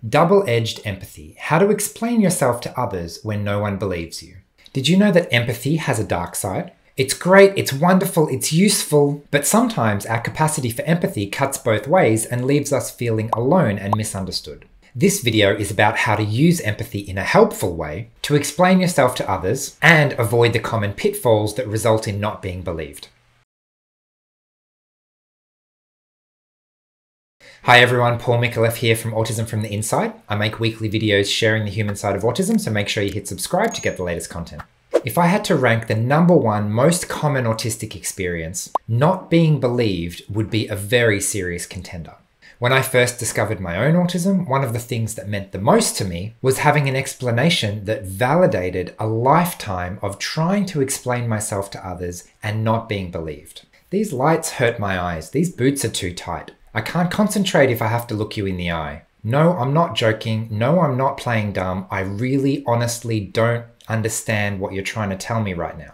Double-edged empathy. How to explain yourself to others when no one believes you. Did you know that empathy has a dark side? It's great, it's wonderful, it's useful, but sometimes our capacity for empathy cuts both ways and leaves us feeling alone and misunderstood. This video is about how to use empathy in a helpful way to explain yourself to others and avoid the common pitfalls that result in not being believed. Hi everyone, Paul Micallef here from Autism from the Inside. I make weekly videos sharing the human side of autism, so make sure you hit subscribe to get the latest content. If I had to rank the #1 most common autistic experience, not being believed would be a very serious contender. When I first discovered my own autism, one of the things that meant the most to me was having an explanation that validated a lifetime of trying to explain myself to others and not being believed. These lights hurt my eyes. These boots are too tight. I can't concentrate if I have to look you in the eye. No, I'm not joking. No, I'm not playing dumb. I really honestly don't understand what you're trying to tell me right now.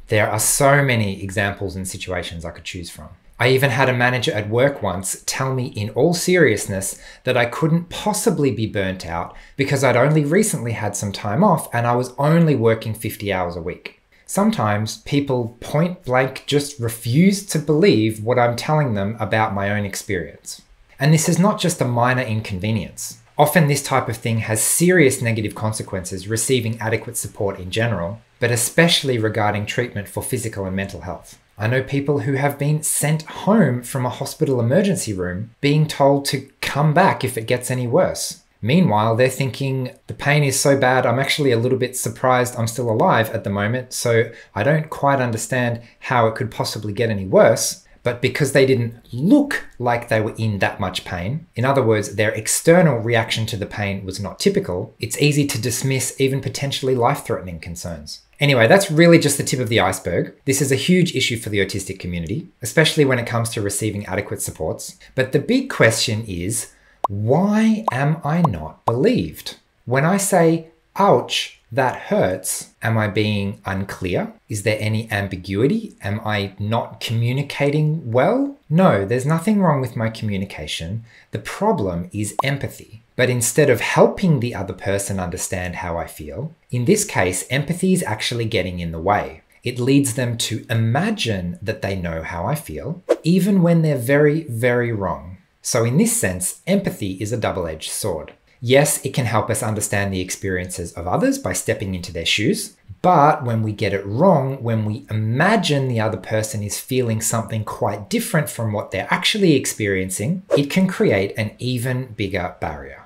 There are so many examples and situations I could choose from. I even had a manager at work once tell me in all seriousness that I couldn't possibly be burnt out because I'd only recently had some time off and I was only working 50 hours a week. Sometimes people point blank just refuse to believe what I'm telling them about my own experience. And this is not just a minor inconvenience. Often this type of thing has serious negative consequences receiving adequate support in general, but especially regarding treatment for physical and mental health. I know people who have been sent home from a hospital emergency room being told to come back if it gets any worse. Meanwhile, they're thinking, the pain is so bad, I'm actually a little bit surprised I'm still alive at the moment, so I don't quite understand how it could possibly get any worse. But because they didn't look like they were in that much pain, in other words, their external reaction to the pain was not typical, it's easy to dismiss even potentially life-threatening concerns. Anyway, that's really just the tip of the iceberg. This is a huge issue for the autistic community, especially when it comes to receiving adequate supports. But the big question is, why am I not believed? When I say, ouch, that hurts, am I being unclear? Is there any ambiguity? Am I not communicating well? No, there's nothing wrong with my communication. The problem is empathy. But instead of helping the other person understand how I feel, in this case, empathy is actually getting in the way. It leads them to imagine that they know how I feel, even when they're very, very wrong. So in this sense, empathy is a double-edged sword. Yes, it can help us understand the experiences of others by stepping into their shoes, but when we get it wrong, when we imagine the other person is feeling something quite different from what they're actually experiencing, it can create an even bigger barrier.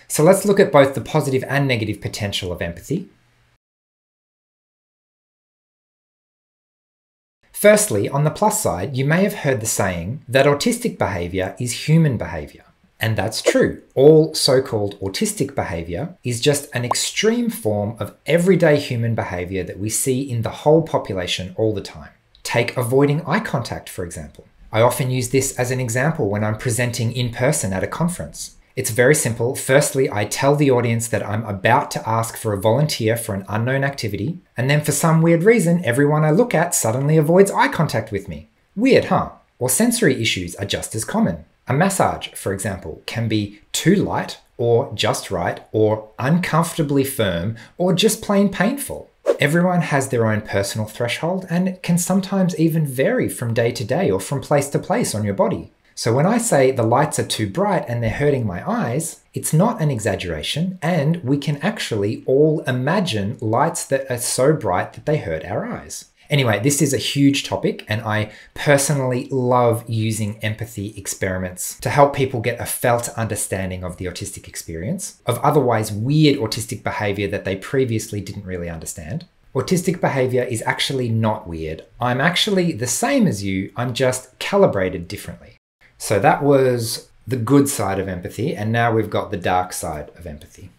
So let's look at both the positive and negative potential of empathy. Firstly, on the plus side, you may have heard the saying that autistic behavior is human behavior. And that's true. All so-called autistic behavior is just an extreme form of everyday human behavior that we see in the whole population all the time. Take avoiding eye contact, for example. I often use this as an example when I'm presenting in person at a conference. It's very simple. Firstly, I tell the audience that I'm about to ask for a volunteer for an unknown activity, and then for some weird reason, everyone I look at suddenly avoids eye contact with me. Weird, huh? Or sensory issues are just as common. A massage, for example, can be too light, or just right, or uncomfortably firm, or just plain painful. Everyone has their own personal threshold, and it can sometimes even vary from day to day or from place to place on your body. So when I say the lights are too bright and they're hurting my eyes, it's not an exaggeration, and we can actually all imagine lights that are so bright that they hurt our eyes. Anyway, this is a huge topic, and I personally love using empathy experiments to help people get a felt understanding of the autistic experience, of otherwise weird autistic behavior that they previously didn't really understand. Autistic behavior is actually not weird. I'm actually the same as you, I'm just calibrated differently. So that was the good side of empathy, and now we've got the dark side of empathy.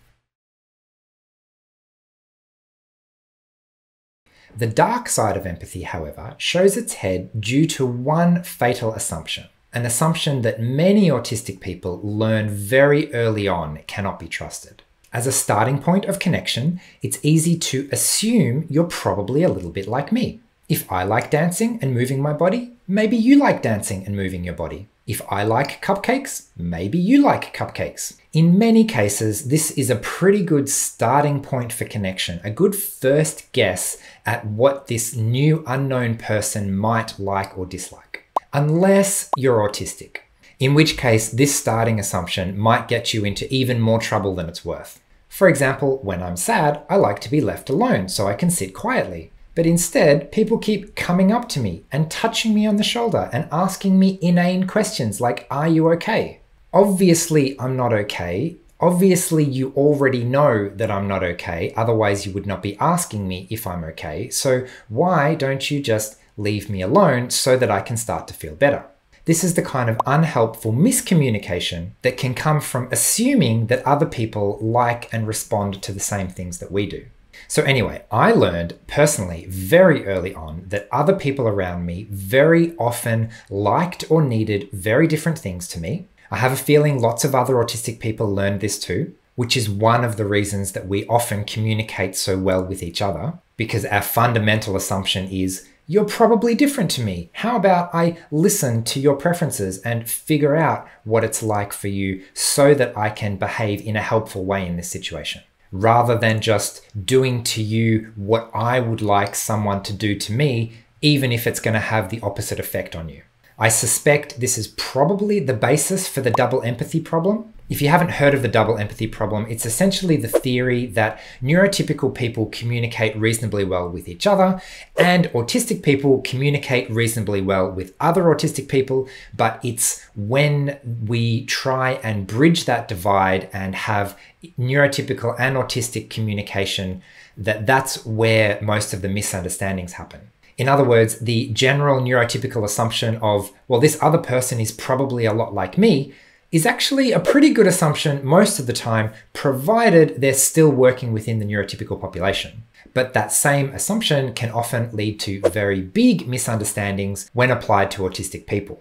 The dark side of empathy, however, shows its head due to one fatal assumption, an assumption that many autistic people learn very early on cannot be trusted. As a starting point of connection, it's easy to assume you're probably a little bit like me. If I like dancing and moving my body, maybe you like dancing and moving your body. If I like cupcakes, maybe you like cupcakes. In many cases, this is a pretty good starting point for connection, a good first guess at what this new unknown person might like or dislike. Unless you're autistic, in which case this starting assumption might get you into even more trouble than it's worth. For example, when I'm sad, I like to be left alone so I can sit quietly. But instead, people keep coming up to me and touching me on the shoulder and asking me inane questions like, "Are you okay?" Obviously, I'm not okay. Obviously, you already know that I'm not okay. Otherwise, you would not be asking me if I'm okay. So why don't you just leave me alone so that I can start to feel better? This is the kind of unhelpful miscommunication that can come from assuming that other people like and respond to the same things that we do. So anyway, I learned personally very early on that other people around me very often liked or needed very different things to me. I have a feeling lots of other autistic people learned this too, which is one of the reasons that we often communicate so well with each other, because our fundamental assumption is, you're probably different to me. How about I listen to your preferences and figure out what it's like for you so that I can behave in a helpful way in this situation, rather than just doing to you what I would like someone to do to me, even if it's going to have the opposite effect on you. I suspect this is probably the basis for the double empathy problem. If you haven't heard of the double empathy problem, it's essentially the theory that neurotypical people communicate reasonably well with each other and autistic people communicate reasonably well with other autistic people, but it's when we try and bridge that divide and have neurotypical and autistic communication that's where most of the misunderstandings happen. In other words, the general neurotypical assumption of, well, this other person is probably a lot like me, is actually a pretty good assumption most of the time, provided they're still working within the neurotypical population. But that same assumption can often lead to very big misunderstandings when applied to autistic people.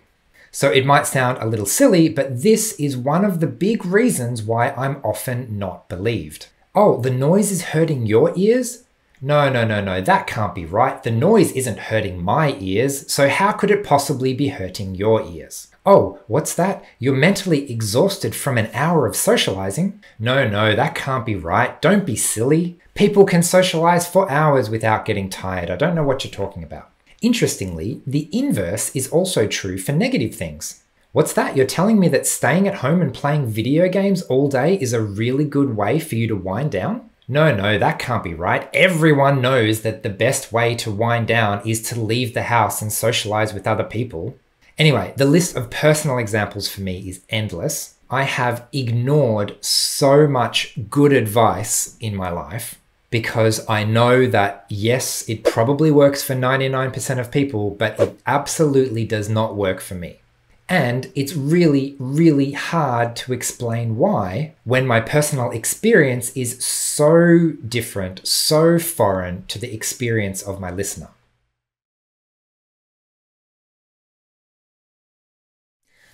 So it might sound a little silly, but this is one of the big reasons why I'm often not believed. Oh, the noise is hurting your ears? No, that can't be right. The noise isn't hurting my ears, so how could it possibly be hurting your ears? Oh, what's that? You're mentally exhausted from an hour of socializing? No, that can't be right. Don't be silly. People can socialize for hours without getting tired. I don't know what you're talking about. Interestingly, the inverse is also true for negative things. What's that? You're telling me that staying at home and playing video games all day is a really good way for you to wind down? No, that can't be right. Everyone knows that the best way to wind down is to leave the house and socialize with other people. Anyway, the list of personal examples for me is endless. I have ignored so much good advice in my life because I know that, yes, it probably works for 99% of people, but it absolutely does not work for me. And it's really, really hard to explain why when my personal experience is so different, so foreign to the experience of my listener.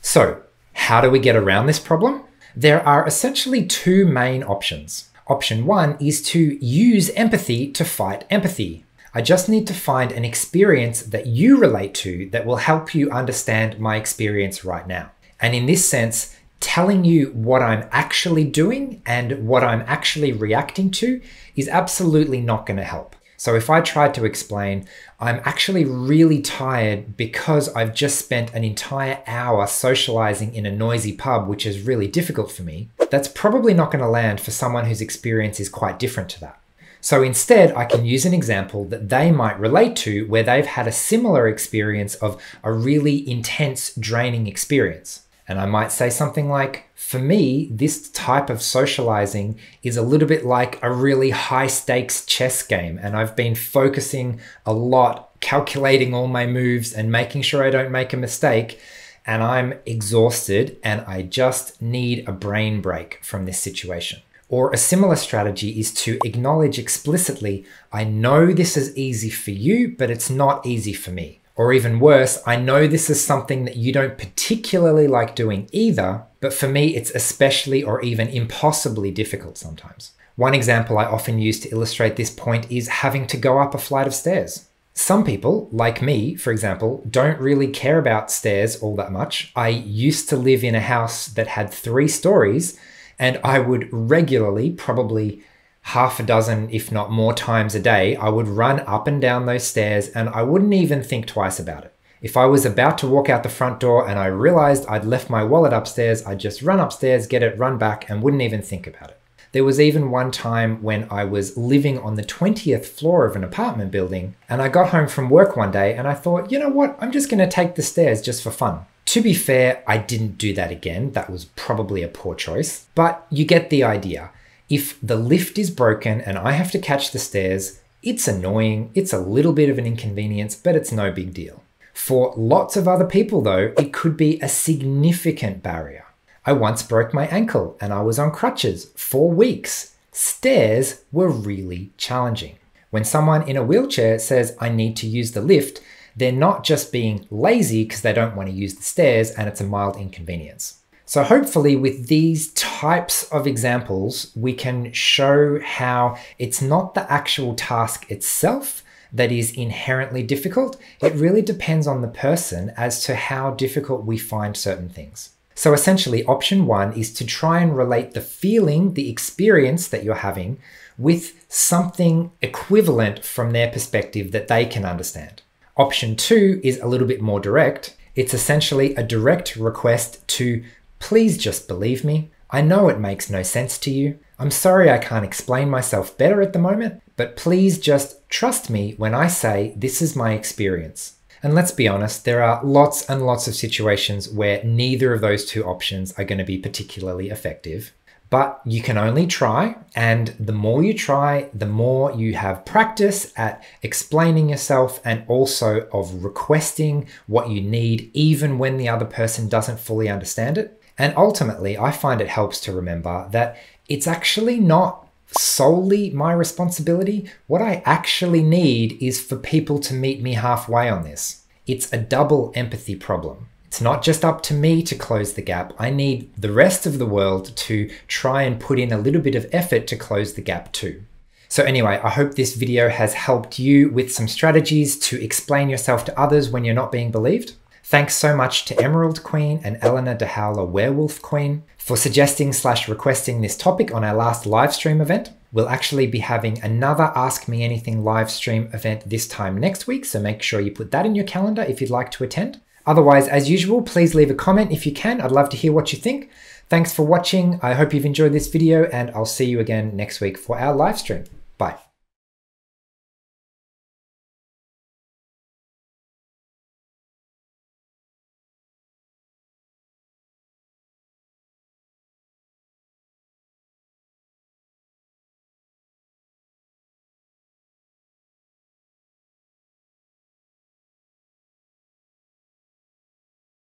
So, how do we get around this problem? There are essentially two main options. Option one is to use empathy to fight empathy. I just need to find an experience that you relate to that will help you understand my experience right now. And in this sense, telling you what I'm actually doing and what I'm actually reacting to is absolutely not going to help. So if I tried to explain, I'm actually really tired because I've just spent an entire hour socializing in a noisy pub, which is really difficult for me, that's probably not going to land for someone whose experience is quite different to that. So instead, I can use an example that they might relate to where they've had a similar experience of a really intense, draining experience. And I might say something like, for me, this type of socializing is a little bit like a really high stakes chess game. And I've been focusing a lot, calculating all my moves and making sure I don't make a mistake. And I'm exhausted and I just need a brain break from this situation. Or a similar strategy is to acknowledge explicitly, I know this is easy for you, but it's not easy for me. Or even worse, I know this is something that you don't particularly like doing either, but for me, it's especially or even impossibly difficult sometimes. One example I often use to illustrate this point is having to go up a flight of stairs. Some people, like me, for example, don't really care about stairs all that much. I used to live in a house that had 3 stories, and I would regularly, probably half a dozen, if not more times a day, I would run up and down those stairs and I wouldn't even think twice about it. If I was about to walk out the front door and I realized I'd left my wallet upstairs, I'd just run upstairs, get it, run back, and wouldn't even think about it. There was even one time when I was living on the 20th floor of an apartment building, and I got home from work one day and I thought, you know what, I'm just going to take the stairs just for fun. To be fair, I didn't do that again. That was probably a poor choice, but you get the idea. If the lift is broken and I have to catch the stairs, it's annoying, it's a little bit of an inconvenience, but it's no big deal. For lots of other people though, it could be a significant barrier. I once broke my ankle and I was on crutches for weeks. Stairs were really challenging. When someone in a wheelchair says, I need to use the lift, they're not just being lazy because they don't want to use the stairs and it's a mild inconvenience. So hopefully with these types of examples, we can show how it's not the actual task itself that is inherently difficult. It really depends on the person as to how difficult we find certain things. So essentially, option 1 is to try and relate the feeling, the experience that you're having with something equivalent from their perspective that they can understand. Option 2 is a little bit more direct. It's essentially a direct request to please just believe me. I know it makes no sense to you. I'm sorry I can't explain myself better at the moment, but please just trust me when I say this is my experience. And let's be honest, there are lots and lots of situations where neither of those 2 options are going to be particularly effective. But you can only try, and the more you try, the more you have practice at explaining yourself and also of requesting what you need even when the other person doesn't fully understand it. And ultimately, I find it helps to remember that it's actually not solely my responsibility. What I actually need is for people to meet me halfway on this. It's a double empathy problem. It's not just up to me to close the gap. I need the rest of the world to try and put in a little bit of effort to close the gap too. So anyway, I hope this video has helped you with some strategies to explain yourself to others when you're not being believed. Thanks so much to Emerald Queen and Eleanor de Howler Werewolf Queen for suggesting/requesting this topic on our last live stream event. We'll actually be having another Ask Me Anything live stream event this time next week, so make sure you put that in your calendar if you'd like to attend. Otherwise, as usual, please leave a comment if you can. I'd love to hear what you think. Thanks for watching. I hope you've enjoyed this video, and I'll see you again next week for our live stream. Bye.